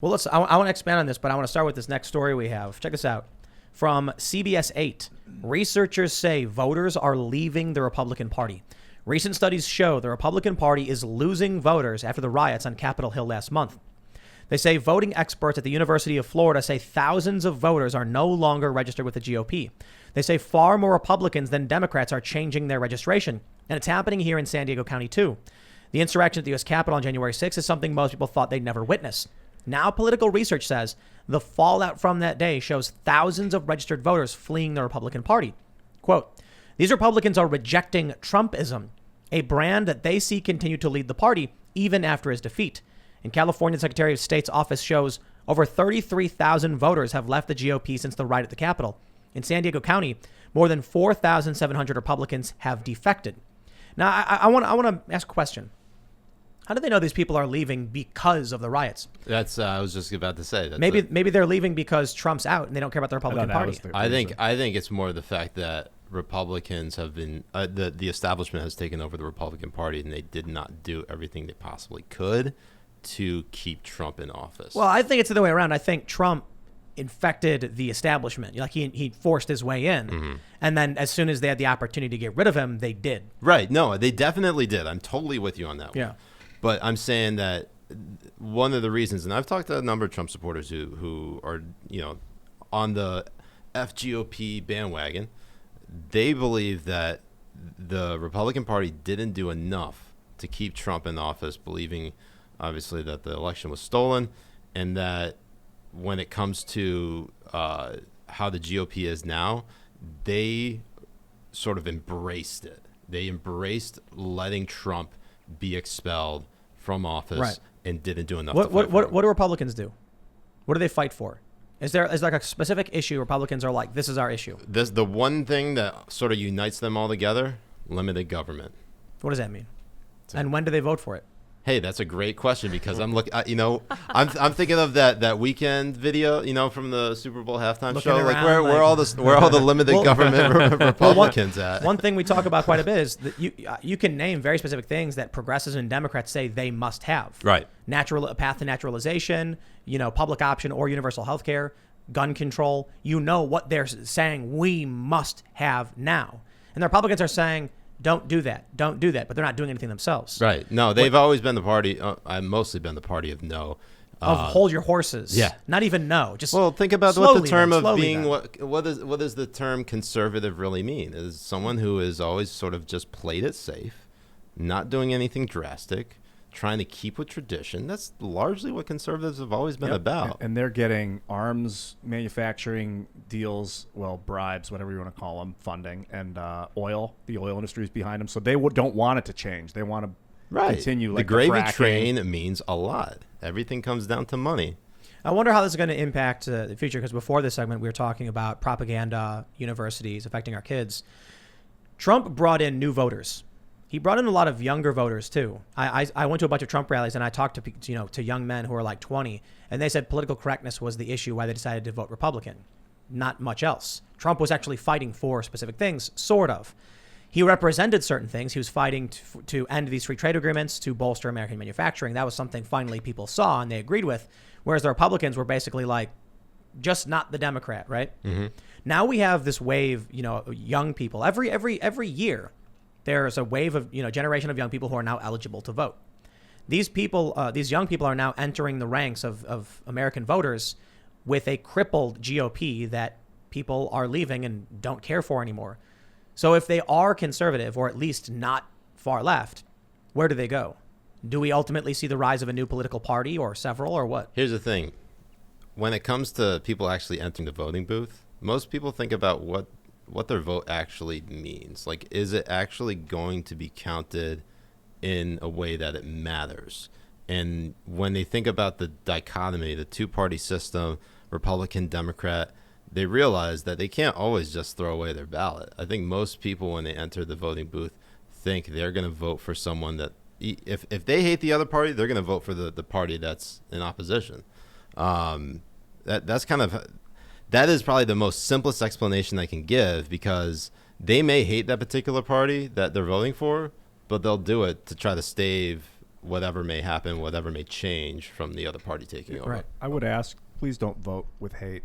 Well, I want to expand on this, but I want to start with this next story we have. Check this out. From CBS 8, researchers say voters are leaving the Republican Party. Recent studies show the Republican Party is losing voters after the riots on Capitol Hill last month. They say voting experts at the University of Florida say thousands of voters are no longer registered with the GOP. They say far more Republicans than Democrats are changing their registration, and it's happening here in San Diego County too. The insurrection at the U.S. Capitol on January 6th is something most people thought they'd never witness. Now, political research says the fallout from that day shows thousands of registered voters fleeing the Republican Party. Quote, these Republicans are rejecting Trumpism, a brand that they see continue to lead the party even after his defeat. In California, Secretary of State's office shows over 33,000 voters have left the GOP since the riot at the Capitol. In San Diego County, more than 4,700 Republicans have defected. Now, I want to ask a question. How do they know these people are leaving because of the riots? That's I was just about to say. Maybe they're leaving because Trump's out and they don't care about the Republican Party. I think it's more the fact that Republicans have been the establishment has taken over the Republican Party and they did not do everything they possibly could to keep Trump in office. Well, I think it's the other way around. I think Trump infected the establishment. Like he forced his way in. And then as soon as they had the opportunity to get rid of him, they did. Right. No, they definitely did. I'm totally with you on that one. Yeah. But I'm saying that one of the reasons, and I've talked to a number of Trump supporters who are, on the FGOP bandwagon, they believe that the Republican Party didn't do enough to keep Trump in office, believing, obviously, that the election was stolen, and that when it comes to how the GOP is now, they sort of embraced it. They embraced letting Trump be expelled from office and didn't do enough. What do Republicans do? What do they fight for? Is like a specific issue Republicans are like, this is our issue? The one thing that sort of unites them all together, limited government. What does that mean? And when do they vote for it? Hey, that's a great question because I'm looking. I'm thinking of that weekend video, from the Super Bowl halftime Looking show. around, Where all the limited government Republicans at? One thing we talk about quite a bit is that you can name very specific things that progressives and Democrats say they must have. Right. A path to naturalization, public option or universal health care, gun control. What they're saying we must have now, and the Republicans are saying, don't do that, but they're not doing anything themselves. Right. No, they've always been the party. I've mostly been the party of no. Of hold your horses. Yeah. Not even no. Just think about what the term of being. What does the term conservative really mean? Is someone who is always sort of just played it safe, not doing anything drastic, trying to keep with tradition. That's largely what conservatives have always been about. And they're getting arms manufacturing deals, bribes, whatever you want to call them, funding, and oil. The oil industry is behind them. So they don't want it to change. They want to continue. The gravy train means a lot. Everything comes down to money. I wonder how this is going to impact the future, because before this segment, we were talking about propaganda universities affecting our kids. Trump brought in new voters. He brought in a lot of younger voters too. I went to a bunch of Trump rallies and I talked to young men who are like 20, and they said political correctness was the issue why they decided to vote Republican, not much else. Trump was actually fighting for specific things, sort of. He represented certain things. He was fighting to end these free trade agreements, to bolster American manufacturing. That was something finally people saw and they agreed with, whereas the Republicans were basically like, just not the Democrat, right? Mm-hmm. Now we have this wave, young people every year. There's a wave of, generation of young people who are now eligible to vote. These young people are now entering the ranks of American voters with a crippled GOP that people are leaving and don't care for anymore. So if they are conservative, or at least not far left, where do they go? Do we ultimately see the rise of a new political party or several, or what? Here's the thing. When it comes to people actually entering the voting booth, most people think about what their vote actually means. Like, is it actually going to be counted in a way that it matters? And when they think about the dichotomy, the two-party system, Republican, Democrat, they realize that they can't always just throw away their ballot. I think most people, when they enter the voting booth, think they're going to vote for someone that, if they hate the other party, they're going to vote for the party that's in opposition. That is probably the most simplest explanation I can give, because they may hate that particular party that they're voting for, but they'll do it to try to stave whatever may happen, whatever may change from the other party taking over. Right. I would ask, please don't vote with hate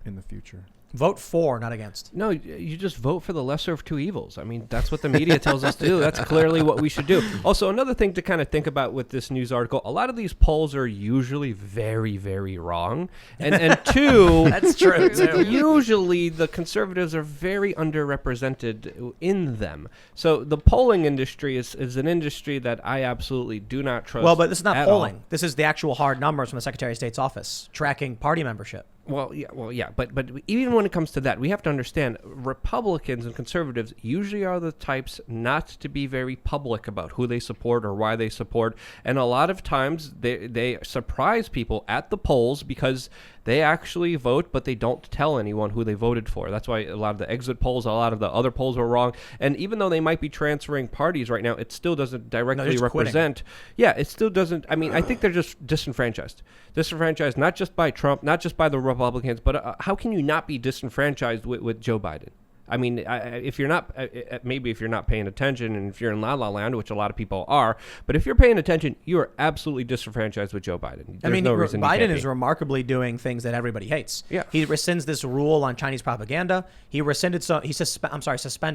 in the future. Vote for, not against. No, you just vote for the lesser of two evils. I mean, that's what the media tells us to do. That's clearly what we should do. Also, another thing to kind of think about with this news article, a lot of these polls are usually very, very wrong. And two, That's true, too. usually the conservatives are very underrepresented in them. So the polling industry is an industry that I absolutely do not trust. Well, but this is not at polling. all. This is the actual hard numbers from the Secretary of State's office tracking party membership. Well, yeah, but even when it comes to that, we have to understand Republicans and conservatives usually are the types not to be very public about who they support or why they support, and a lot of times they surprise people at the polls because they actually vote, but they don't tell anyone who they voted for. That's why a lot of the exit polls, a lot of the other polls were wrong. And even though they might be transferring parties right now, it still doesn't directly represent. Yeah, it still doesn't. I mean, I think they're just disenfranchised. Disenfranchised not just by Trump, not just by the Republicans, but how can you not be disenfranchised with Joe Biden? I mean, if you're not, maybe if you're not paying attention and if you're in La La Land, which a lot of people are, but if you're paying attention, you are absolutely disenfranchised with Joe Biden. There's no reason Biden is remarkably doing things that everybody hates. Yeah. He rescinds this rule on Chinese propaganda. He suspended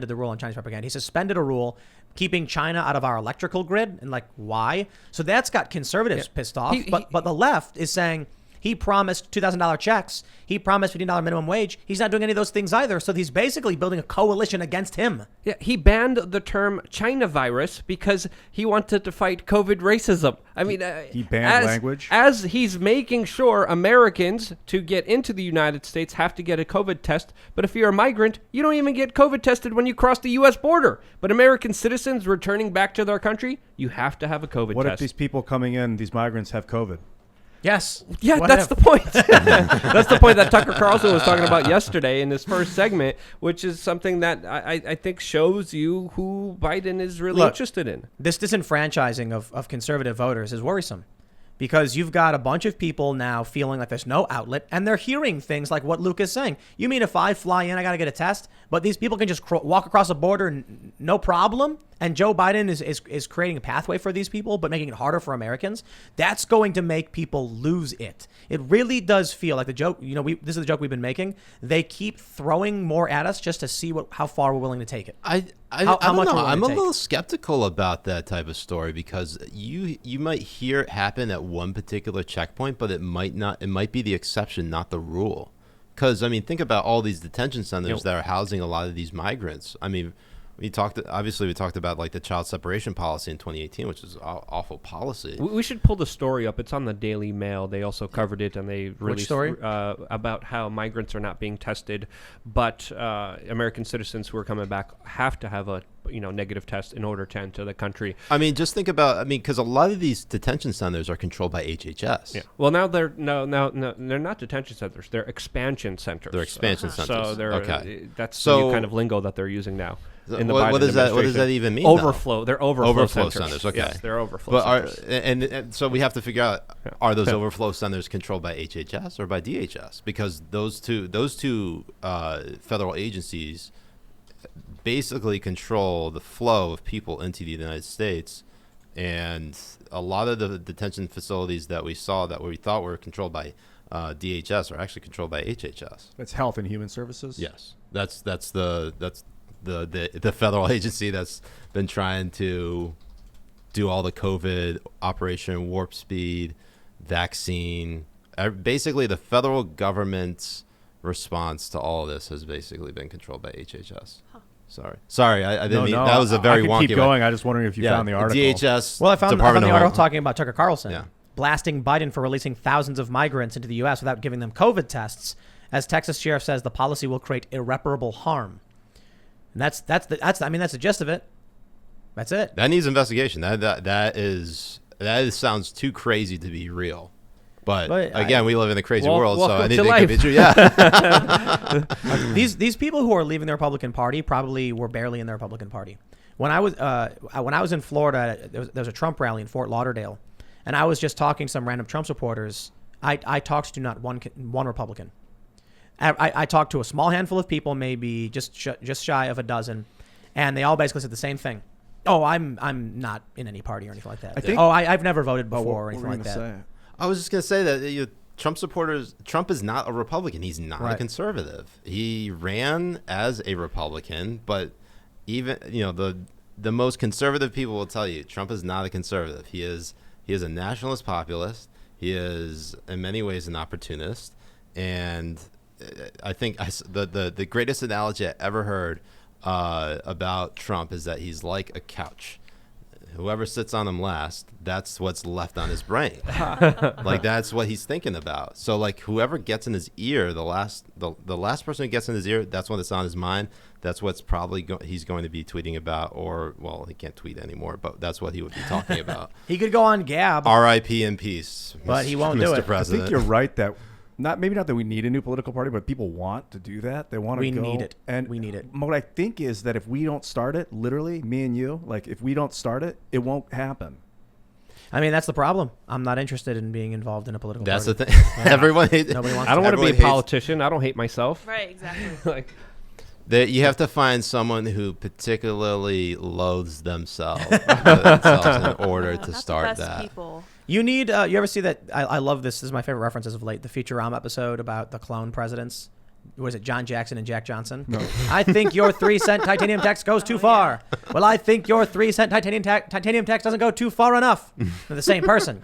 the rule on Chinese propaganda. He suspended a rule keeping China out of our electrical grid. And why? So that's got conservatives pissed off. But the left is saying, he promised $2,000 checks. He promised $15 minimum wage. He's not doing any of those things either. So he's basically building a coalition against him. Yeah, he banned the term China virus because he wanted to fight COVID racism. I mean, he banned language? As he's making sure Americans to get into the United States have to get a COVID test. But if you're a migrant, you don't even get COVID tested when you cross the U.S. border. But American citizens returning back to their country, you have to have a COVID test. What if these people coming in, these migrants, have COVID? Yes. Yeah, that's the point. That's the point that Tucker Carlson was talking about yesterday in his first segment, which is something that I think shows you who Biden is really interested in. This disenfranchising of conservative voters is worrisome because you've got a bunch of people now feeling like there's no outlet, and they're hearing things like what Luke is saying. You mean if I fly in, I got to get a test, but these people can just walk across the border, no problem? And Joe Biden is creating a pathway for these people, but making it harder for Americans. That's going to make people lose it. It really does feel like the joke. This is the joke we've been making. They keep throwing more at us just to see how far we're willing to take it. I don't know. I'm a little skeptical about that type of story because you might hear it happen at one particular checkpoint, but it might not. It might be the exception, not the rule. Because I mean, think about all these detention centers that are housing a lot of these migrants. I mean. We talked about like the child separation policy in 2018, which is awful policy. We should pull the story up. It's on the Daily Mail. They also covered it, and they released story? About how migrants are not being tested, but American citizens who are coming back have to have a negative test in order to enter the country. I mean, just think about because a lot of these detention centers are controlled by HHS. Yeah. Well, now they're they're not detention centers. They're expansion centers. They're expansion centers. So they're okay. That's the new kind of lingo that they're using now. What does that even mean? Overflow. They're overflow centers. Okay. Yes, they're overflow centers. And so we have to figure out: are those overflow centers controlled by HHS or by DHS? Because those two federal agencies basically control the flow of people into the United States, and a lot of the detention facilities that we thought were controlled by DHS are actually controlled by HHS. That's Health and Human Services. Yes, that's the federal agency that's been trying to do all the COVID, Operation Warp Speed, vaccine. Basically, the federal government's response to all of this has basically been controlled by HHS. Huh. Sorry, I didn't mean that was a very wonky. I keep going. I just wondering if you found the article. DHS. Well, I found the article talking about Tucker Carlson blasting Biden for releasing thousands of migrants into the U.S. without giving them COVID tests. As Texas sheriff says, the policy will create irreparable harm. And that's the gist of it. That's it. That needs investigation. That sounds too crazy to be real. But again, we live in a crazy world, so anything could be true. Yeah. These people who are leaving the Republican Party probably were barely in the Republican Party. When I was in Florida, there was a Trump rally in Fort Lauderdale, and I was just talking to some random Trump supporters. I talked to not one Republican. I talked to a small handful of people, maybe just shy of a dozen, and they all basically said the same thing. Oh, I'm not in any party or anything like that. I think- I've never voted Oh, before or what anything were like you that. gonna say? I was just gonna say that Trump supporters. Trump is not a Republican. He's not a Right. conservative. He ran as a Republican, but even the most conservative people will tell you Trump is not a conservative. He is a nationalist populist. He is in many ways an opportunist, and I think the greatest analogy I ever heard about Trump is that he's like a couch. Whoever sits on him last, that's what's left on his brain. Like that's what he's thinking about. So like whoever gets in his ear, the last person who gets in his ear, that's what's on his mind. That's what's probably he's going to be tweeting about, or well, he can't tweet anymore, but that's what he would be talking about. He could go on Gab. R.I.P. in peace, But he won't Mr. do it. I President. I think you're right that maybe not that we need a new political party, but people want to do that. They want to We go. need it. And We need it. What I think is that if we don't start it, literally, me and you, like if we don't start it, it won't happen. I mean, that's the problem. I'm not interested in being involved in a political That's party. the thing. Everyone hates. Nobody wants I don't want to be a Everyone hates- politician. I don't hate myself. Right, exactly. Like, You have to find someone who particularly loathes themselves, in order Not to the start best that. people. You need. You ever see that? I love this. This is my favorite reference as of late. The Futurama episode about the clone presidents. Was it John Jackson and Jack Johnson? No. I think your 3-cent titanium tax goes too far. Well, I think your 3-cent titanium tax doesn't go too far enough. They're the same person.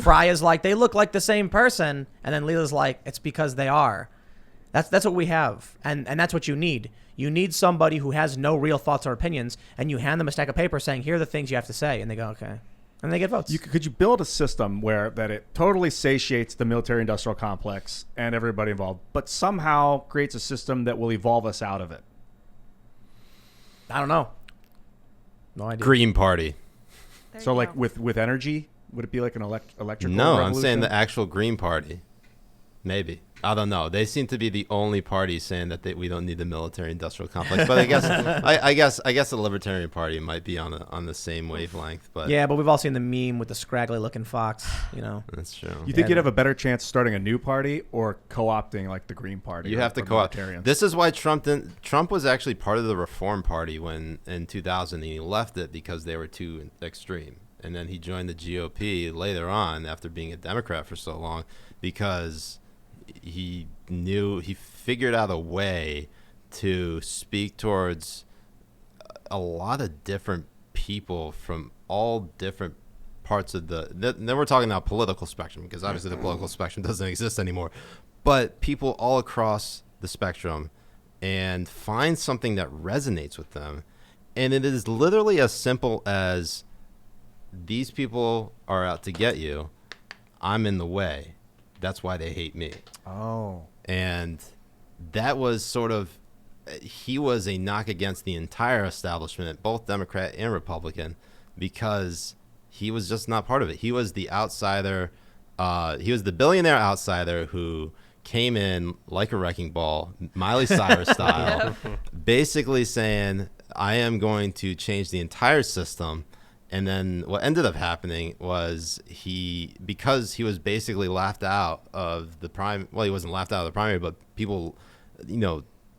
Fry is like, they look like the same person, and then Leela's like, it's because they are. That's what we have, and that's what you need. You need somebody who has no real thoughts or opinions, and you hand them a stack of paper saying, here are the things you have to say, and they go, okay. And they get votes. Could you build a system where that it totally satiates the military-industrial complex and everybody involved, but somehow creates a system that will evolve us out of it? I don't know. No idea. Green Party. There So you like go. with energy, would it be like an electrical No, I'm revolution? saying the actual Green Party. Maybe. I don't know. They seem to be the only party saying that we don't need the military-industrial complex. But I guess the Libertarian Party might be on the same wavelength. But Yeah, but we've all seen the meme with the scraggly-looking fox. You know. that's true. You think Yeah. you'd have a better chance starting a new party or co-opting like the Green Party? You or- have to or co-opt. libertarians? This is why Trump was actually part of the Reform Party when in 2000, and he left it because they were too extreme. And then he joined the GOP later on after being a Democrat for so long because he figured out a way to speak towards a lot of different people from all different parts of then we're talking about political spectrum, because obviously the political spectrum doesn't exist anymore, but people all across the spectrum, and find something that resonates with them. And it is literally as simple as, these people are out to get you, I'm in the way, that's why they hate me. Oh. And that was sort of, he was a knock against the entire establishment, both Democrat and Republican, because he was just not part of it. He was the outsider. He was the billionaire outsider who came in like a wrecking ball, Miley Cyrus style, basically saying, I am going to change the entire system. And then what ended up happening was because he was basically laughed out of the primary. Well, he wasn't laughed out of the primary, but people,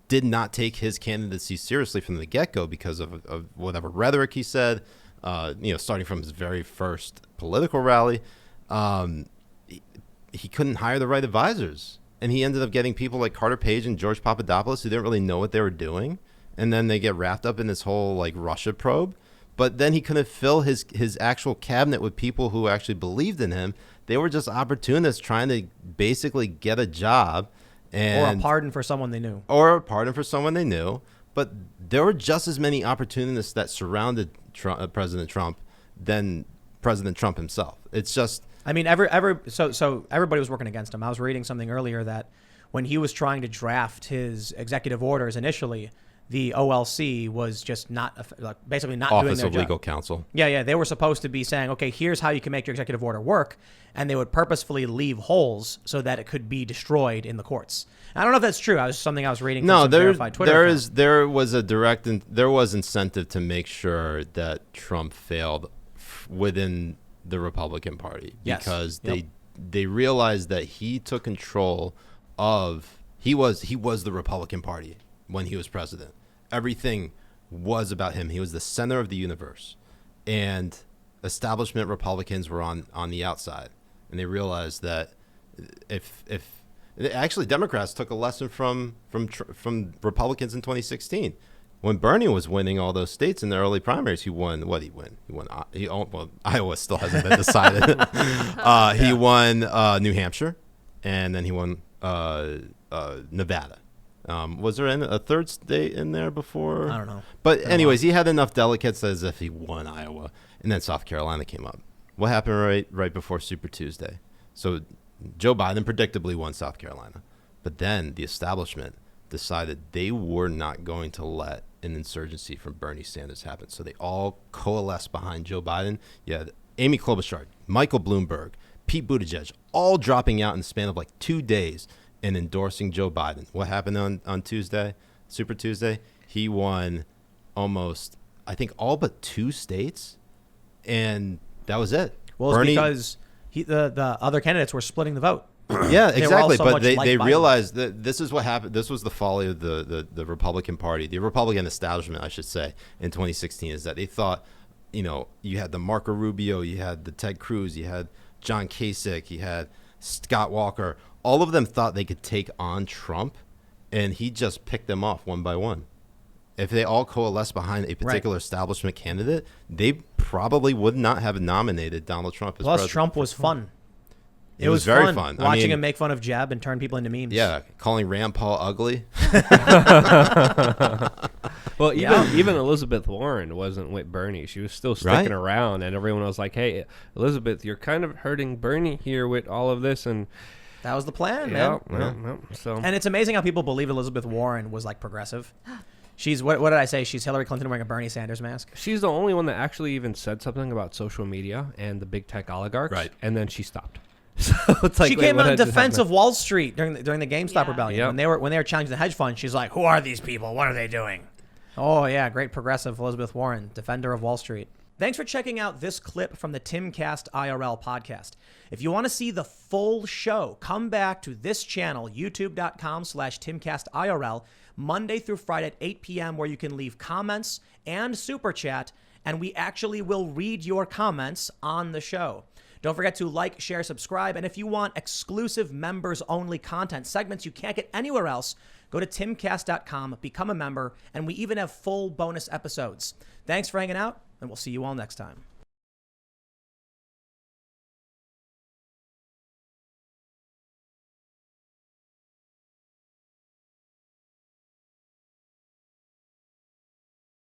did not take his candidacy seriously from the get-go because of whatever rhetoric he said. Starting from his very first political rally, he couldn't hire the right advisors, and he ended up getting people like Carter Page and George Papadopoulos who didn't really know what they were doing, and then they get wrapped up in this whole like Russia probe. But then he couldn't fill his actual cabinet with people who actually believed in him. They were just opportunists trying to basically get a job. Or And, a pardon for someone they knew. Or a pardon for someone they knew. But there were just as many opportunists that surrounded President Trump than President Trump himself. It's just... I mean, so everybody was working against him. I was reading something earlier that when he was trying to draft his executive orders initially, the OLC was just basically not doing Office their of job. Legal Counsel. Yeah. They were supposed to be saying, okay, here's how you can make your executive order work. And they would purposefully leave holes so that it could be destroyed in the courts. I don't know if that's true. I was reading from No, some verified Twitter account. there was incentive to make sure that Trump failed within the Republican Party, Yes. because Yep. they realized that he took control of he was the Republican Party when he was president. Everything was about him. He was the center of the universe. And establishment Republicans were on the outside. And they realized that if actually Democrats took a lesson from Republicans in 2016. When Bernie was winning all those states in the early primaries, he won. What did he win? Well, Iowa still hasn't been decided. He won New Hampshire, and then he won Nevada. Was there a third state in there before? I don't know. But anyways, he had enough delegates as if he won Iowa, and then South Carolina came up. What happened right before Super Tuesday? So Joe Biden predictably won South Carolina, but then the establishment decided they were not going to let an insurgency from Bernie Sanders happen. So they all coalesced behind Joe Biden. You had Amy Klobuchar, Michael Bloomberg, Pete Buttigieg, all dropping out in the span of like 2 days and endorsing Joe Biden. What happened on Tuesday, Super Tuesday? He won almost, I think, all but 2 states, and that was it. Well, it's because the other candidates were splitting the vote. Yeah, exactly. So but they Biden. realized that this is what happened. This was the folly of the Republican Party, the Republican establishment, I should say, in 2016, is that they thought, you had the Marco Rubio, you had the Ted Cruz, you had John Kasich, you had Scott Walker. All of them thought they could take on Trump, and he just picked them off one by one. If they all coalesced behind a particular establishment candidate, they probably would not have nominated Donald Trump as Plus, president. Trump was fun. It was very fun. Watching him make fun of Jeb and turn people into memes. Yeah, calling Rand Paul ugly. Well, even Elizabeth Warren wasn't with Bernie. She was still sticking around, and everyone was like, "Hey, Elizabeth, you're kind of hurting Bernie here with all of this." And that was the plan, man. So, and it's amazing how people believe Elizabeth Warren was like progressive. She's what did I say? She's Hillary Clinton wearing a Bernie Sanders mask. She's the only one that actually even said something about social media and the big tech oligarchs, right? And then she stopped. So it's like, she came out in defense of Wall Street during the GameStop rebellion. Yep. When they were challenging the hedge fund, she's like, "Who are these people? What are they doing?" Oh yeah, great progressive Elizabeth Warren, defender of Wall Street. Thanks for checking out this clip from the Timcast IRL podcast. If you want to see the full show, come back to this channel, youtube.com/TimcastIRL, Monday through Friday at 8 p.m., where you can leave comments and super chat, and we actually will read your comments on the show. Don't forget to like, share, subscribe, and if you want exclusive members-only content, segments you can't get anywhere else, go to timcast.com, become a member, and we even have full bonus episodes. Thanks for hanging out, and we'll see you all next time.